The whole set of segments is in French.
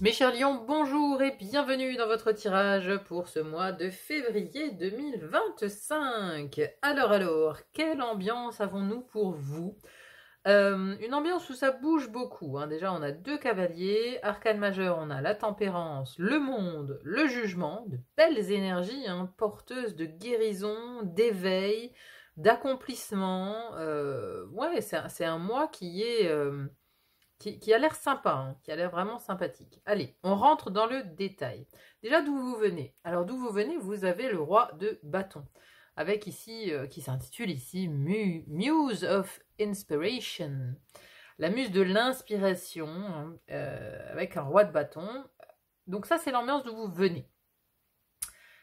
Mes chers lions, bonjour et bienvenue dans votre tirage pour ce mois de février 2025. Alors, quelle ambiance avons-nous pour vous? Une ambiance où ça bouge beaucoup, hein. Déjà, on a 2 cavaliers, arcane majeur, on a la tempérance, le monde, le jugement, de belles énergies, hein, porteuses de guérison, d'éveil, d'accomplissement. Ouais, c'est un mois qui a l'air sympa, hein, qui a l'air vraiment sympathique. Allez, on rentre dans le détail. Déjà, d'où vous venez? Alors, d'où vous venez, vous avez le roi de bâton, avec ici, qui s'intitule ici Muse of Inspiration, la muse de l'inspiration, hein, avec un roi de bâton. Donc ça, c'est l'ambiance d'où vous venez.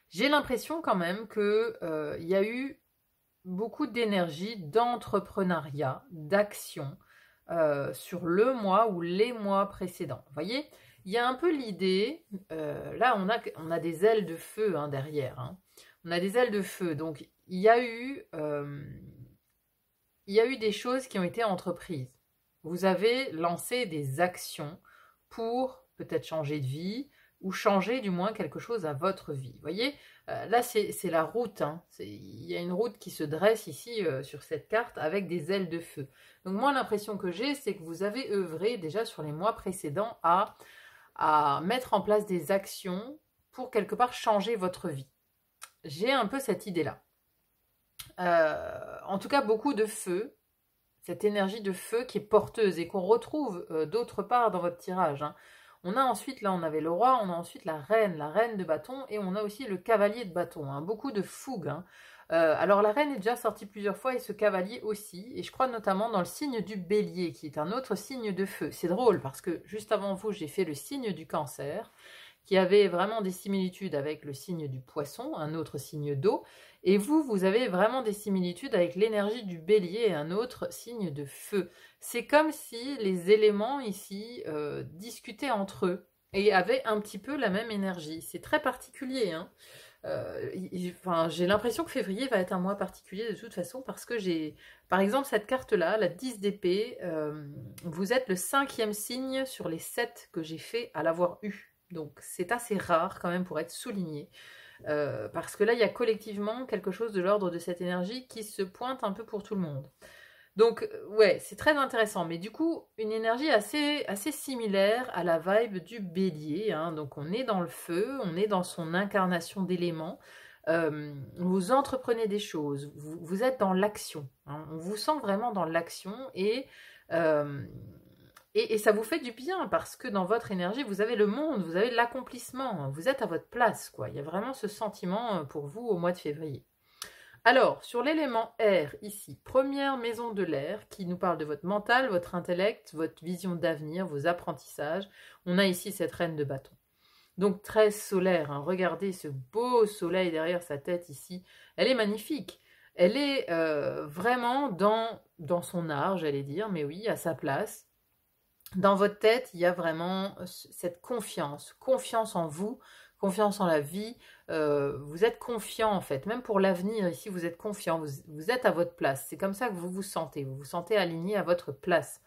J'ai l'impression quand même que il y a eu beaucoup d'énergie, d'entrepreneuriat, d'action, sur le mois ou les mois précédents. Vous voyez, il y a un peu l'idée, là on a des ailes de feu, hein, derrière, hein. On a des ailes de feu, donc il y a eu des choses qui ont été entreprises. Vous avez lancé des actions pour peut-être changer de vie ou changer du moins quelque chose à votre vie. Vous voyez, là c'est la route, hein. Il y a une route qui se dresse ici sur cette carte avec des ailes de feu. Donc moi l'impression que j'ai, c'est que vous avez œuvré déjà sur les mois précédents à mettre en place des actions pour quelque part changer votre vie. J'ai un peu cette idée-là. En tout cas, beaucoup de feu, cette énergie de feu qui est porteuse et qu'on retrouve d'autre part dans votre tirage, hein. On a ensuite, là on avait le roi, on a ensuite la reine de bâton, et on a aussi le cavalier de bâton, hein. Beaucoup de fougue, hein. Alors la reine est déjà sortie plusieurs fois et ce cavalier aussi, et je crois notamment dans le signe du bélier, qui est un autre signe de feu. C'est drôle parce que juste avant vous, j'ai fait le signe du cancer, qui avait vraiment des similitudes avec le signe du poisson, un autre signe d'eau, et vous avez vraiment des similitudes avec l'énergie du bélier, un autre signe de feu. C'est comme si les éléments ici discutaient entre eux et avaient un petit peu la même énergie. C'est très particulier, hein. J'ai l'impression que février va être un mois particulier de toute façon parce que j'ai, par exemple, cette carte-là, la 10 d'épée, vous êtes le 5e signe sur les 7 que j'ai fait à l'avoir eu. Donc c'est assez rare quand même pour être souligné. Parce que là, il y a collectivement quelque chose de l'ordre de cette énergie qui se pointe un peu pour tout le monde. Donc, ouais, c'est très intéressant. Mais du coup, une énergie assez similaire à la vibe du bélier, hein. Donc, on est dans le feu, on est dans son incarnation d'éléments. Vous entreprenez des choses, vous êtes dans l'action, hein. On vous sent vraiment dans l'action et ça vous fait du bien parce que dans votre énergie, vous avez le monde, vous avez l'accomplissement, vous êtes à votre place, quoi. Il y a vraiment ce sentiment pour vous au mois de février. Alors, sur l'élément air, ici, première maison de l'air, qui nous parle de votre mental, votre intellect, votre vision d'avenir, vos apprentissages. On a ici cette reine de bâton. Donc, très solaire, hein. Regardez ce beau soleil derrière sa tête ici. Elle est magnifique. Elle est vraiment dans son art, j'allais dire, mais oui, à sa place. Dans votre tête, il y a vraiment cette confiance en vous, confiance en la vie. Vous êtes confiant en fait, même pour l'avenir ici, vous êtes confiant, vous êtes à votre place. C'est comme ça que vous vous sentez aligné à votre place.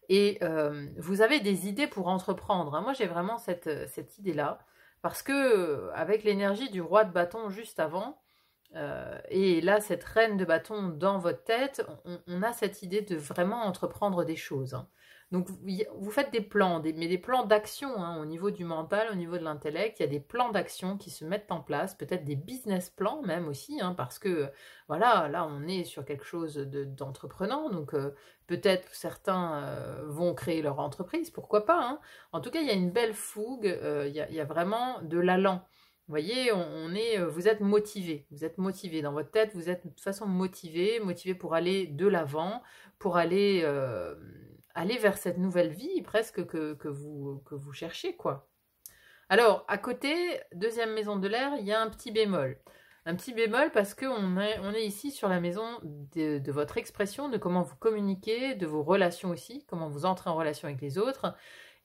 Et vous avez des idées pour entreprendre, hein. Moi, j'ai vraiment cette idée-là, parce que avec l'énergie du roi de bâton juste avant, et là, cette reine de bâton dans votre tête, on a cette idée de vraiment entreprendre des choses, hein. Donc, vous faites des plans, mais des plans d'action, hein, au niveau du mental, au niveau de l'intellect. Il y a des plans d'action qui se mettent en place, peut-être des business plans même aussi, hein, parce que, voilà, là, on est sur quelque chose d'entreprenant. Donc, peut-être certains vont créer leur entreprise, pourquoi pas, hein. En tout cas, il y a une belle fougue, il y a vraiment de l'allant. Vous voyez, vous êtes motivé dans votre tête, vous êtes de toute façon motivé pour aller de l'avant, pour aller vers cette nouvelle vie presque que vous cherchez, quoi. Alors, à côté, deuxième maison de l'air, il y a un petit bémol. Un petit bémol parce qu'on est ici sur la maison de votre expression, de comment vous communiquez, de vos relations aussi, comment vous entrez en relation avec les autres,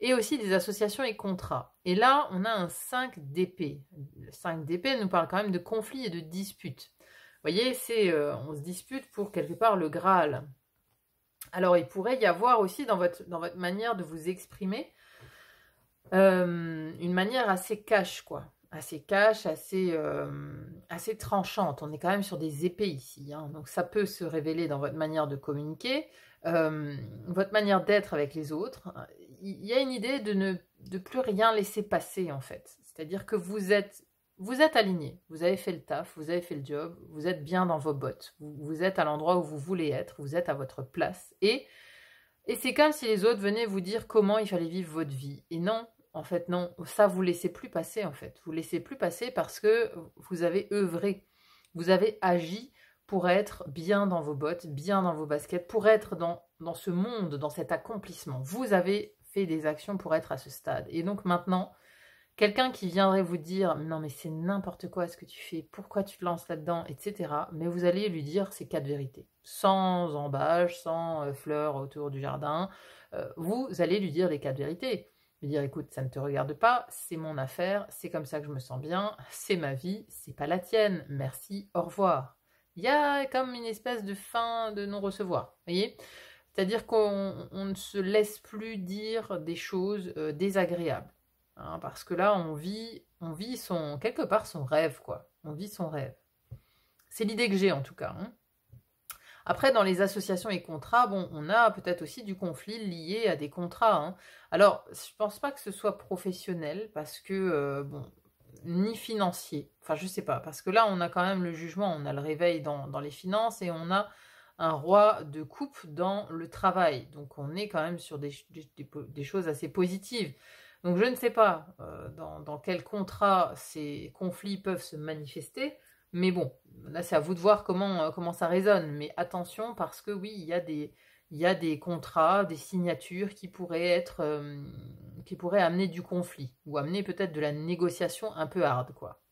et aussi des associations et contrats. Et là, on a un 5 d'épée. Le 5 d'épée nous parle quand même de conflits et de disputes. Vous voyez, on se dispute pour quelque part le Graal. Alors, il pourrait y avoir aussi dans votre manière de vous exprimer Une manière assez cash, quoi. Assez cash, assez tranchante. On est quand même sur des épées ici, hein. Donc ça peut se révéler dans votre manière de communiquer, votre manière d'être avec les autres. Il y a une idée de plus rien laisser passer, en fait. C'est-à-dire que vous êtes aligné, vous avez fait le taf, vous avez fait le job, vous êtes bien dans vos bottes, vous êtes à l'endroit où vous voulez être, vous êtes à votre place. Et c'est comme si les autres venaient vous dire comment il fallait vivre votre vie. Et non, en fait, non. Ça, vous laissez plus passer, en fait. Vous laissez plus passer parce que vous avez œuvré. Vous avez agi pour être bien dans vos bottes, bien dans vos baskets, pour être dans ce monde, dans cet accomplissement. Vous avez fait des actions pour être à ce stade. Et donc maintenant, quelqu'un qui viendrait vous dire non mais c'est n'importe quoi ce que tu fais, pourquoi tu te lances là-dedans, etc. Mais vous allez lui dire ces 4 vérités, sans embâche, sans fleurs autour du jardin. Vous allez lui dire les 4 vérités. Lui dire écoute, ça ne te regarde pas, c'est mon affaire, c'est comme ça que je me sens bien, c'est ma vie, c'est pas la tienne, merci, au revoir. Il y a comme une espèce de fin de non-recevoir, voyez. C'est-à-dire qu'on ne se laisse plus dire des choses désagréables. Hein, parce que là, on vit quelque part son rêve, quoi. On vit son rêve. C'est l'idée que j'ai, en tout cas. Hein. Après, dans les associations et contrats, bon, on a peut-être aussi du conflit lié à des contrats. Hein. Alors, je pense pas que ce soit professionnel, parce que, bon, ni financier. Enfin, je sais pas, parce que là, on a quand même le jugement, on a le réveil dans les finances, et on a un roi de coupe dans le travail. Donc, on est quand même sur des choses assez positives. Donc je ne sais pas dans quel contrat ces conflits peuvent se manifester, mais bon, là c'est à vous de voir comment ça résonne. Mais attention parce que oui, il y a des contrats, des signatures qui pourraient amener du conflit, ou amener peut-être de la négociation un peu hard, quoi.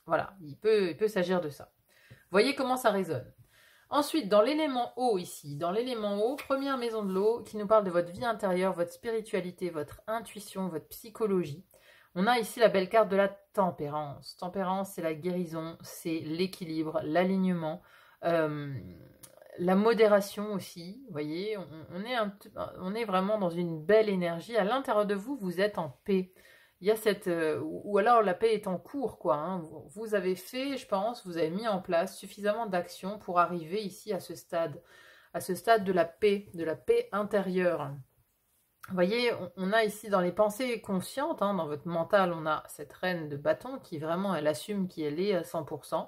Voilà, il peut s'agir de ça. Voyez comment ça résonne. Ensuite, dans l'élément eau ici, dans l'élément eau, première maison de l'eau, qui nous parle de votre vie intérieure, votre spiritualité, votre intuition, votre psychologie. On a ici la belle carte de la tempérance. Tempérance, c'est la guérison, c'est l'équilibre, l'alignement, la modération aussi. Vous voyez, on est vraiment dans une belle énergie. À l'intérieur de vous, vous êtes en paix. Il y a cette... ou alors la paix est en cours, quoi. Hein. Vous avez fait, je pense, vous avez mis en place suffisamment d'actions pour arriver ici à ce stade de la paix intérieure. Vous voyez, on a ici dans les pensées conscientes, hein, dans votre mental, on a cette reine de bâton qui vraiment, elle assume qui elle est à 100%.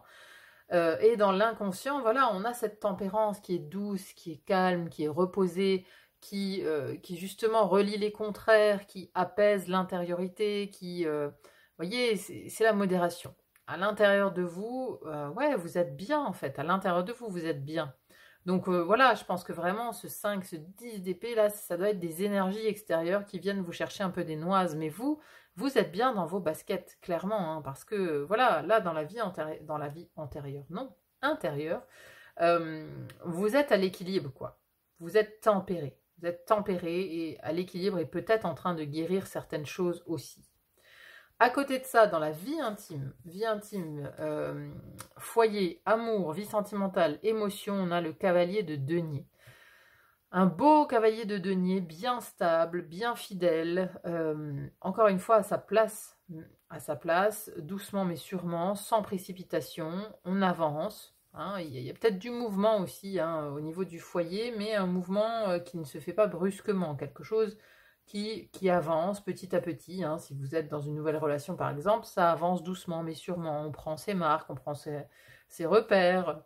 Et dans l'inconscient, voilà, on a cette tempérance qui est douce, qui est calme, qui est reposée, qui justement relie les contraires, qui apaise l'intériorité, vous voyez, c'est la modération. À l'intérieur de vous, ouais, vous êtes bien en fait, à l'intérieur de vous, vous êtes bien. Donc voilà, je pense que vraiment ce 5, ce 10 d'épée, là, ça doit être des énergies extérieures qui viennent vous chercher un peu des noises, mais vous êtes bien dans vos baskets, clairement, hein, parce que voilà, là, dans la vie antérieure, non, intérieure, vous êtes à l'équilibre, quoi. Vous êtes tempéré. Vous êtes tempéré et à l'équilibre et peut-être en train de guérir certaines choses aussi. À côté de ça, dans la vie intime, foyer, amour, vie sentimentale, émotion, on a le cavalier de denier. Un beau cavalier de denier, bien stable, bien fidèle, encore une fois à sa place, doucement mais sûrement, sans précipitation, on avance. Hein, il y a peut-être du mouvement aussi hein, au niveau du foyer, mais un mouvement qui ne se fait pas brusquement, quelque chose qui avance petit à petit. Hein, si vous êtes dans une nouvelle relation par exemple, ça avance doucement mais sûrement, on prend ses marques, on prend ses repères.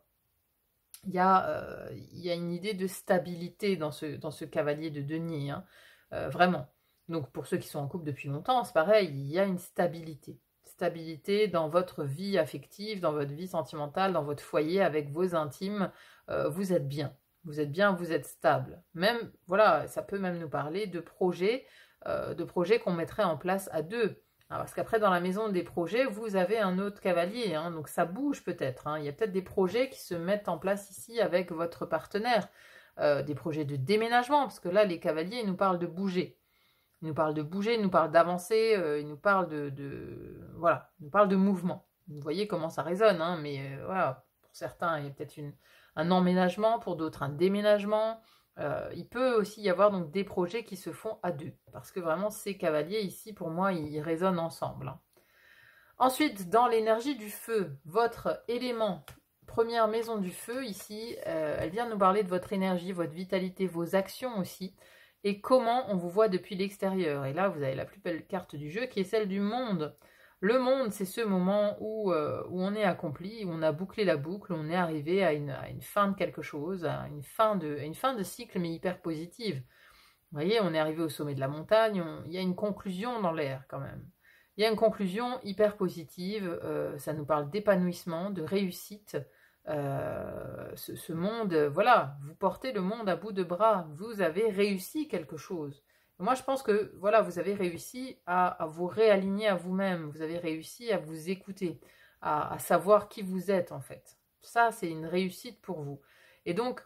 Il y a une idée de stabilité dans ce cavalier de denier, hein, vraiment. Donc pour ceux qui sont en couple depuis longtemps, c'est pareil, il y a une stabilité. Stabilité dans votre vie affective, dans votre vie sentimentale, dans votre foyer, avec vos intimes, vous êtes bien. Vous êtes bien, vous êtes stable. Même, voilà, ça peut même nous parler de projets qu'on mettrait en place à deux. Parce qu'après, dans la maison des projets, vous avez un autre cavalier, hein, donc ça bouge peut-être. Hein. Il y a peut-être des projets qui se mettent en place ici avec votre partenaire. Des projets de déménagement, parce que là, les cavaliers, ils nous parlent de bouger. Ils nous parlent de bouger, ils nous parlent d'avancer, ils nous parlent voilà, ils nous parlent de mouvement. Vous voyez comment ça résonne, hein, mais voilà, pour certains, il y a peut-être un emménagement, pour d'autres, un déménagement. Il peut aussi y avoir donc des projets qui se font à deux, parce que vraiment ces cavaliers ici, pour moi, ils résonnent ensemble, hein. Ensuite, dans l'énergie du feu, votre élément, première maison du feu ici, elle vient nous parler de votre énergie, votre vitalité, vos actions aussi, et comment on vous voit depuis l'extérieur. Et là, vous avez la plus belle carte du jeu qui est celle du monde. Le monde, c'est ce moment où on est accompli, où on a bouclé la boucle, où on est arrivé à une fin de quelque chose, à une fin de cycle, mais hyper positive. Vous voyez, on est arrivé au sommet de la montagne, il y a une conclusion dans l'air quand même. Il y a une conclusion hyper positive, ça nous parle d'épanouissement, de réussite. Ce monde, voilà, vous portez le monde à bout de bras, vous avez réussi quelque chose. Moi, je pense que voilà, vous avez réussi à vous réaligner à vous-même, vous avez réussi à vous écouter, à savoir qui vous êtes en fait. Ça, c'est une réussite pour vous. Et donc,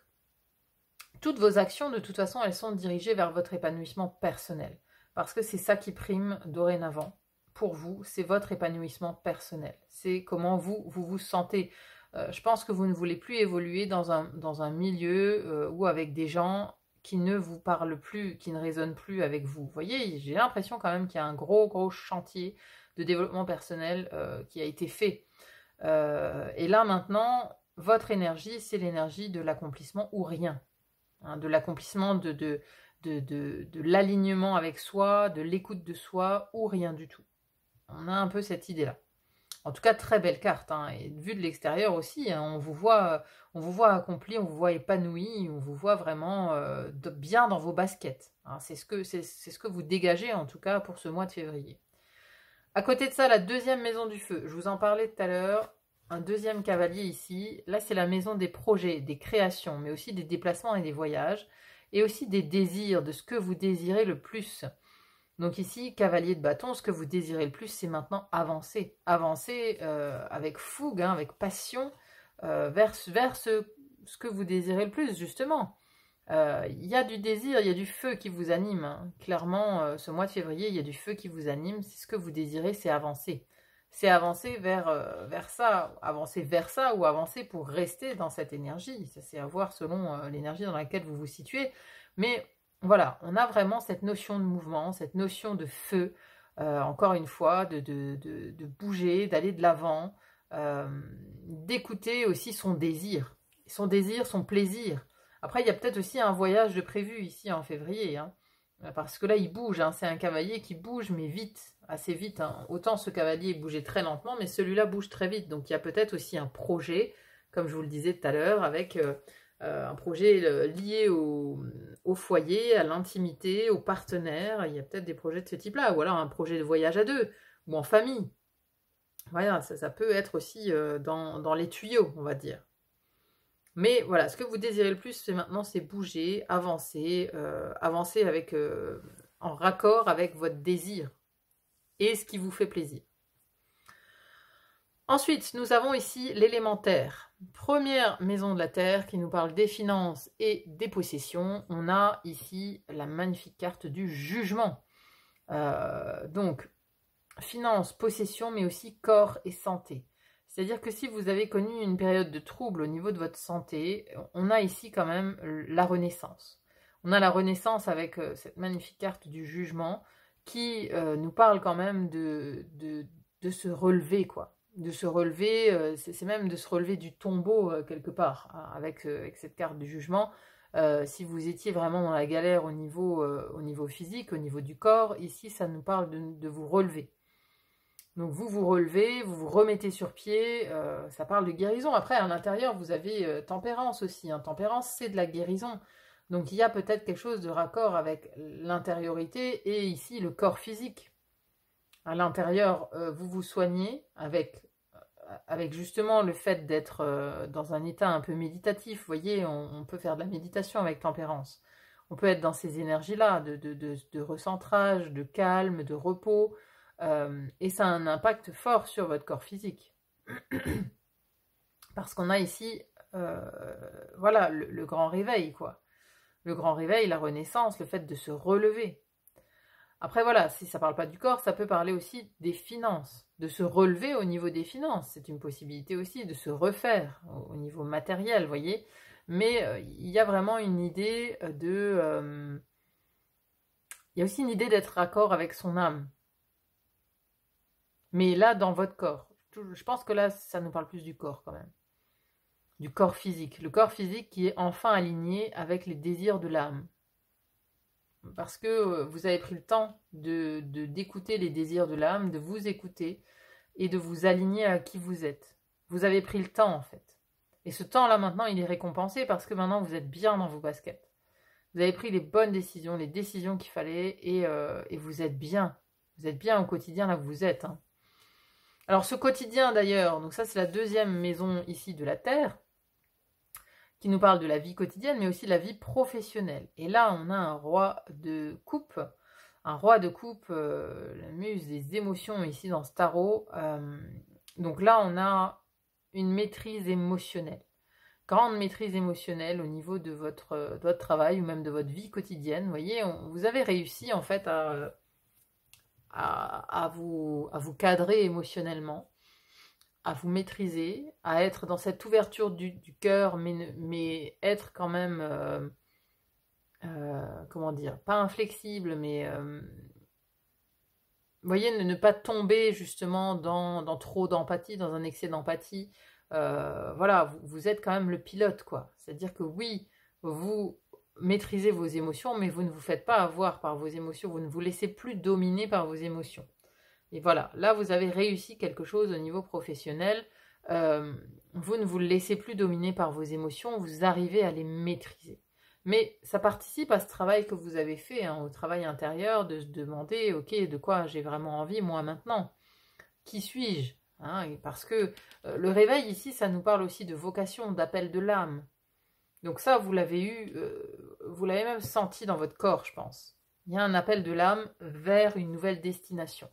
toutes vos actions, de toute façon, elles sont dirigées vers votre épanouissement personnel. Parce que c'est ça qui prime dorénavant. Pour vous, c'est votre épanouissement personnel. C'est comment vous sentez. Je pense que vous ne voulez plus évoluer dans un milieu ou avec des gens qui ne vous parlent plus, qui ne résonnent plus avec vous. Vous voyez, j'ai l'impression quand même qu'il y a un gros chantier de développement personnel qui a été fait. Et là, maintenant, votre énergie, c'est l'énergie de l'accomplissement ou rien. Hein, de l'accomplissement de l'alignement avec soi, de l'écoute de soi ou rien du tout. On a un peu cette idée-là. En tout cas, très belle carte, hein, et vue de l'extérieur aussi, hein, on vous voit accompli, on vous voit épanoui, on vous voit vraiment bien dans vos baskets. Hein, c'est ce que vous dégagez en tout cas pour ce mois de février. À côté de ça, la deuxième maison du feu, je vous en parlais tout à l'heure, un deuxième cavalier ici. Là, c'est la maison des projets, des créations, mais aussi des déplacements et des voyages, et aussi des désirs, de ce que vous désirez le plus. Donc ici, cavalier de bâton, ce que vous désirez le plus, c'est maintenant avancer. Avancer avec fougue, hein, avec passion, vers ce que vous désirez le plus, justement. Il y a du désir, il y a du feu qui vous anime, hein. Clairement, ce mois de février, il y a du feu qui vous anime. C'est ce que vous désirez, c'est avancer. C'est avancer vers ça ou avancer pour rester dans cette énergie. Ça, c'est à voir selon l'énergie dans laquelle vous vous situez. Mais voilà, on a vraiment cette notion de mouvement, cette notion de feu, encore une fois, de bouger, d'aller de l'avant, d'écouter aussi son désir, son plaisir. Après, il y a peut-être aussi un voyage de prévu ici en février, hein, parce que là, il bouge, hein, c'est un cavalier qui bouge, mais vite, assez vite. Hein. Autant ce cavalier bougeait très lentement, mais celui-là bouge très vite. Donc, il y a peut-être aussi un projet, comme je vous le disais tout à l'heure, avec un projet lié au foyer, à l'intimité, aux partenaires. Il y a peut-être des projets de ce type-là, ou alors un projet de voyage à deux, ou en famille. Voilà, ça peut être aussi dans les tuyaux, on va dire. Mais voilà, ce que vous désirez le plus, c'est maintenant, c'est bouger, avancer, avancer en raccord avec votre désir et ce qui vous fait plaisir. Ensuite, nous avons ici l'élémentaire. Première maison de la Terre qui nous parle des finances et des possessions. On a ici la magnifique carte du jugement. Donc, finances, possessions, mais aussi corps et santé. C'est-à-dire que si vous avez connu une période de trouble au niveau de votre santé, on a ici quand même la renaissance. On a la renaissance avec cette magnifique carte du jugement qui nous parle quand même de se relever, quoi. De se relever, c'est même de se relever du tombeau quelque part, hein, avec cette carte du jugement. Si vous étiez vraiment dans la galère au niveau physique, au niveau du corps, ici ça nous parle de vous relever. Donc vous vous relevez, vous vous remettez sur pied, ça parle de guérison. Après, à l'intérieur, vous avez tempérance aussi. Hein. Tempérance, c'est de la guérison. Donc il y a peut-être quelque chose de raccord avec l'intériorité et ici le corps physique. À l'intérieur, vous vous soignez avec justement le fait d'être dans un état un peu méditatif. Vous voyez, on peut faire de la méditation avec tempérance. On peut être dans ces énergies-là, de recentrage, de calme, de repos. Et ça a un impact fort sur votre corps physique. Parce qu'on a ici, voilà, le grand réveil, quoi. Le grand réveil, la renaissance, le fait de se relever. Après, voilà, si ça ne parle pas du corps, ça peut parler aussi des finances. De se relever au niveau des finances, c'est une possibilité aussi de se refaire au niveau matériel, vous voyez. mais il y a vraiment une idée il y a aussi une idée d'être raccord avec son âme. Mais là, dans votre corps. Je pense que là, ça nous parle plus du corps quand même. Du corps physique. Le corps physique qui est enfin aligné avec les désirs de l'âme. Parce que vous avez pris le temps d'écouter les désirs de l'âme, de vous écouter et de vous aligner à qui vous êtes. Vous avez pris le temps en fait. Et ce temps-là maintenant, il est récompensé parce que maintenant vous êtes bien dans vos baskets. Vous avez pris les bonnes décisions, les décisions qu'il fallait et vous êtes bien. Vous êtes bien au quotidien là où vous êtes. Hein. Alors ce quotidien d'ailleurs, donc ça c'est la deuxième maison ici de la Terre, qui nous parle de la vie quotidienne, mais aussi de la vie professionnelle. Et là, on a un roi de coupe, la muse des émotions ici dans ce tarot. Donc là, on a une maîtrise émotionnelle, grande maîtrise émotionnelle au niveau de votre travail ou même de votre vie quotidienne. Vous voyez, vous avez réussi en fait à vous cadrer émotionnellement, à vous maîtriser, à être dans cette ouverture du cœur, mais être quand même, comment dire, pas inflexible, mais vous voyez, ne pas tomber justement dans trop d'empathie, dans un excès d'empathie. Voilà, vous êtes quand même le pilote, quoi. C'est-à-dire que oui, vous maîtrisez vos émotions, mais vous ne vous faites pas avoir par vos émotions, vous ne vous laissez plus dominer par vos émotions. Et voilà, là vous avez réussi quelque chose au niveau professionnel, vous ne vous laissez plus dominer par vos émotions, vous arrivez à les maîtriser. Mais ça participe à ce travail que vous avez fait, hein, au travail intérieur, de se demander, ok, de quoi j'ai vraiment envie moi maintenant? Qui suis-je? Hein, parce que le réveil ici, ça nous parle aussi de vocation, d'appel de l'âme. Donc ça, vous l'avez eu, vous l'avez même senti dans votre corps, je pense. Il y a un appel de l'âme vers une nouvelle destination.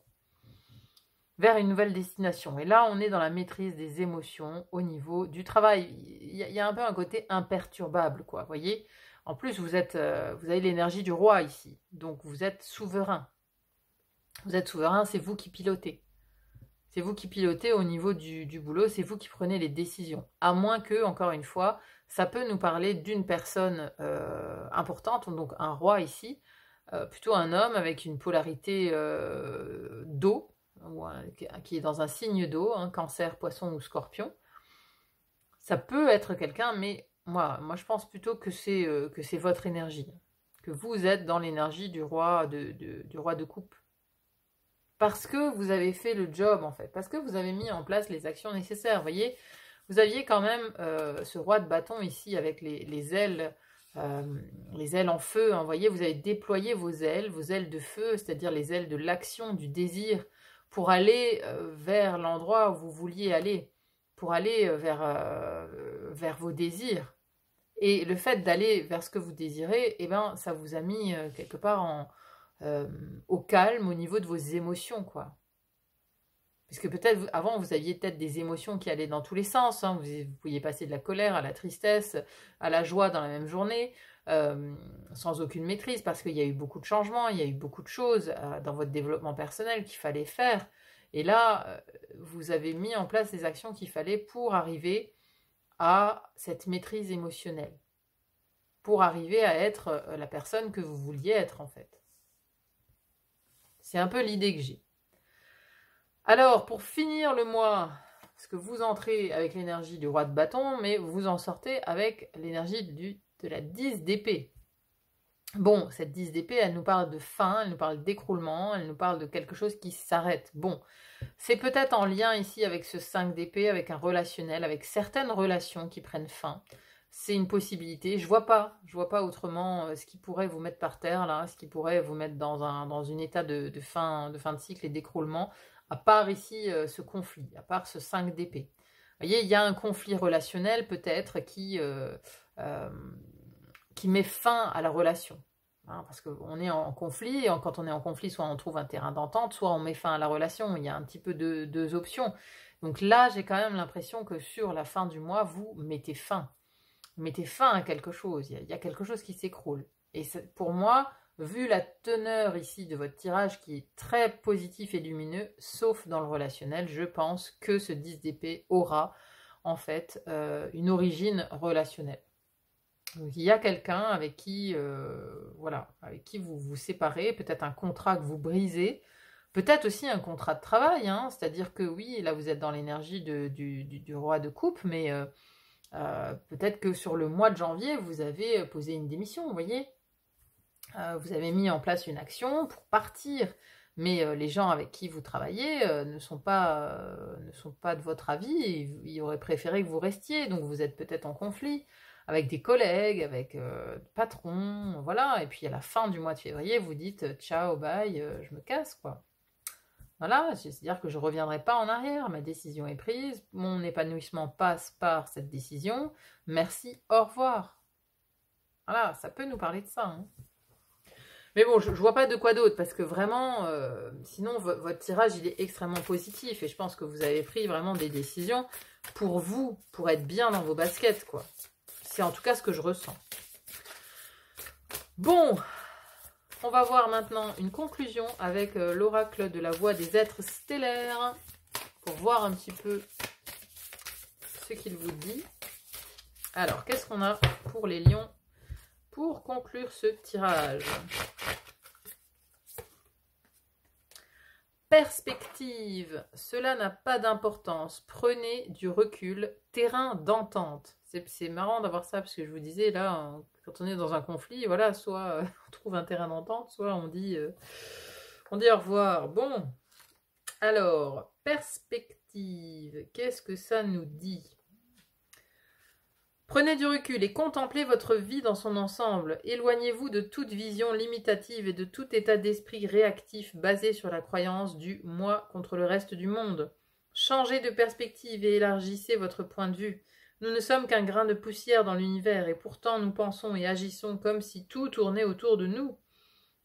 Vers une nouvelle destination. Et là, on est dans la maîtrise des émotions au niveau du travail. Il y a un peu un côté imperturbable, quoi. Vous voyez? En plus, vous avez l'énergie du roi ici. Donc, vous êtes souverain. Vous êtes souverain, c'est vous qui pilotez. C'est vous qui pilotez au niveau du boulot, c'est vous qui prenez les décisions. À moins que, encore une fois, ça peut nous parler d'une personne importante, donc un roi ici, plutôt un homme avec une polarité d'eau, qui est dans un signe d'eau, hein, cancer, poisson ou scorpion. Ça peut être quelqu'un, mais moi je pense plutôt que c'est votre énergie, que vous êtes dans l'énergie du roi du roi de coupe. Parce que vous avez fait le job en fait, parce que vous avez mis en place les actions nécessaires. Vous voyez, vous aviez quand même ce roi de bâton ici avec les ailes en feu. Hein, vous voyez, vous avez déployé vos ailes de feu, c'est-à-dire les ailes de l'action, du désir, pour aller vers l'endroit où vous vouliez aller, pour aller vers vos désirs. Et le fait d'aller vers ce que vous désirez, eh ben, ça vous a mis quelque part au calme au niveau de vos émotions, quoi. Parce que peut-être, avant, vous aviez peut-être des émotions qui allaient dans tous les sens. Hein. Vous pouviez passer de la colère à la tristesse, à la joie dans la même journée, sans aucune maîtrise, parce qu'il y a eu beaucoup de changements, il y a eu beaucoup de choses dans votre développement personnel qu'il fallait faire. Et là, vous avez mis en place les actions qu'il fallait pour arriver à cette maîtrise émotionnelle, pour arriver à être la personne que vous vouliez être, en fait. C'est un peu l'idée que j'ai. Alors, pour finir le mois, parce que vous entrez avec l'énergie du roi de bâton, mais vous en sortez avec l'énergie de la 10 d'épée. Bon, cette 10 d'épée, elle nous parle de fin, elle nous parle d'écroulement, elle nous parle de quelque chose qui s'arrête. Bon, c'est peut-être en lien ici avec ce 5 d'épée, avec un relationnel, avec certaines relations qui prennent fin. C'est une possibilité. Je vois pas autrement ce qui pourrait vous mettre par terre, là, ce qui pourrait vous mettre dans un état de fin de cycle et d'écroulement, à part ici ce conflit, à part ce 5 d'épée. Vous voyez, il y a un conflit relationnel peut-être qui met fin à la relation. Hein, parce qu'on est en conflit, et quand on est en conflit, soit on trouve un terrain d'entente, soit on met fin à la relation. Il y a un petit peu deux options. Donc là, j'ai quand même l'impression que sur la fin du mois, vous mettez fin. Mettez fin à quelque chose, il y a quelque chose qui s'écroule. Et pour moi, vu la teneur ici de votre tirage qui est très positif et lumineux, sauf dans le relationnel, je pense que ce 10 d'épée aura en fait une origine relationnelle. Donc, il y a quelqu'un avec qui, voilà, avec qui vous vous séparez, peut-être un contrat que vous brisez, peut-être aussi un contrat de travail, hein, c'est-à-dire que oui, là vous êtes dans l'énergie du roi de coupe, mais peut-être que sur le mois de janvier, vous avez posé une démission, vous voyez. Vous avez mis en place une action pour partir, mais les gens avec qui vous travaillez ne sont pas de votre avis, ils auraient préféré que vous restiez, donc vous êtes peut-être en conflit avec des collègues, avec le patron, voilà, et puis à la fin du mois de février, vous dites ciao, bye, je me casse, quoi. Voilà, c'est-à-dire que je ne reviendrai pas en arrière, ma décision est prise, mon épanouissement passe par cette décision, merci, au revoir. Voilà, ça peut nous parler de ça, hein. Mais bon, je vois pas de quoi d'autre, parce que vraiment, sinon, votre tirage, il est extrêmement positif, et je pense que vous avez pris vraiment des décisions pour vous, pour être bien dans vos baskets, quoi. C'est en tout cas ce que je ressens. Bon, on va voir maintenant une conclusion avec l'oracle de la voix des êtres stellaires, pour voir un petit peu ce qu'il vous dit. Alors, qu'est-ce qu'on a pour les lions pour conclure ce tirage? Perspective, cela n'a pas d'importance, prenez du recul, terrain d'entente. C'est marrant d'avoir ça, parce que je vous disais, là, quand on est dans un conflit, voilà, soit on trouve un terrain d'entente, soit on dit au revoir. Bon, alors, perspective, qu'est-ce que ça nous dit? Prenez du recul et contemplez votre vie dans son ensemble. Éloignez-vous de toute vision limitative et de tout état d'esprit réactif basé sur la croyance du « moi » contre le reste du monde. Changez de perspective et élargissez votre point de vue. Nous ne sommes qu'un grain de poussière dans l'univers et pourtant nous pensons et agissons comme si tout tournait autour de nous.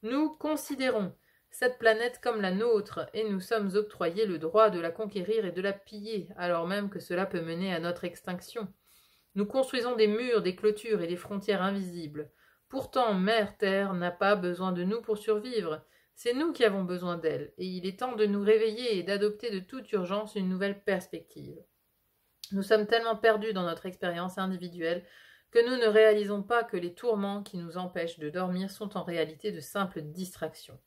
Nous considérons cette planète comme la nôtre et nous sommes octroyés le droit de la conquérir et de la piller, alors même que cela peut mener à notre extinction. Nous construisons des murs, des clôtures et des frontières invisibles. Pourtant, Mère Terre n'a pas besoin de nous pour survivre. C'est nous qui avons besoin d'elle, et il est temps de nous réveiller et d'adopter de toute urgence une nouvelle perspective. Nous sommes tellement perdus dans notre expérience individuelle que nous ne réalisons pas que les tourments qui nous empêchent de dormir sont en réalité de simples distractions.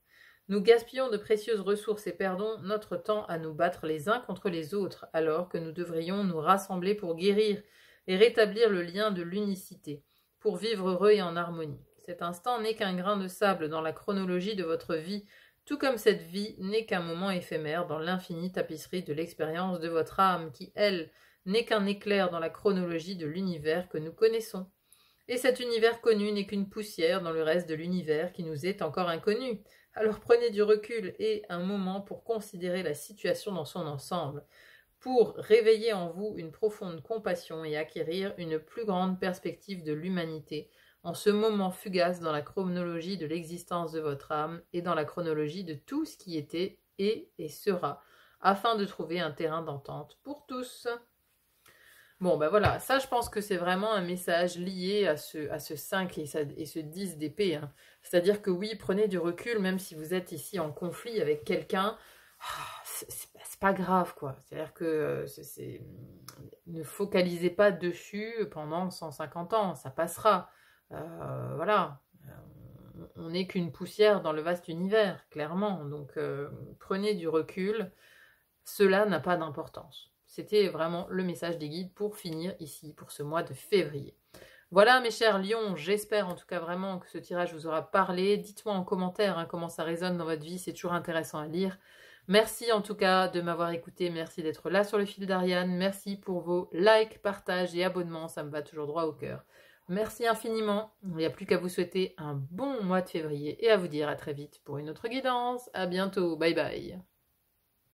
Nous gaspillons de précieuses ressources et perdons notre temps à nous battre les uns contre les autres, alors que nous devrions nous rassembler pour guérir et rétablir le lien de l'unicité, pour vivre heureux et en harmonie. Cet instant n'est qu'un grain de sable dans la chronologie de votre vie, tout comme cette vie n'est qu'un moment éphémère dans l'infinie tapisserie de l'expérience de votre âme, qui, elle, n'est qu'un éclair dans la chronologie de l'univers que nous connaissons. Et cet univers connu n'est qu'une poussière dans le reste de l'univers qui nous est encore inconnu. Alors prenez du recul et un moment pour considérer la situation dans son ensemble, pour réveiller en vous une profonde compassion et acquérir une plus grande perspective de l'humanité en ce moment fugace dans la chronologie de l'existence de votre âme et dans la chronologie de tout ce qui était, est et sera, afin de trouver un terrain d'entente pour tous. Bon, ben voilà, ça je pense que c'est vraiment un message lié à ce 5 et ce 10 d'épée, hein. C'est-à-dire que oui, prenez du recul, même si vous êtes ici en conflit avec quelqu'un, c'est pas grave, quoi. C'est-à-dire que ne focalisez pas dessus pendant 150 ans, ça passera. Voilà, on n'est qu'une poussière dans le vaste univers, clairement. Donc prenez du recul, cela n'a pas d'importance. C'était vraiment le message des guides pour finir ici, pour ce mois de février. Voilà mes chers lions, j'espère en tout cas vraiment que ce tirage vous aura parlé. Dites-moi en commentaire hein, comment ça résonne dans votre vie, c'est toujours intéressant à lire. Merci en tout cas de m'avoir écouté, merci d'être là sur le fil d'Ariane, merci pour vos likes, partages et abonnements, ça me va toujours droit au cœur. Merci infiniment, il n'y a plus qu'à vous souhaiter un bon mois de février et à vous dire à très vite pour une autre guidance. À bientôt, bye bye.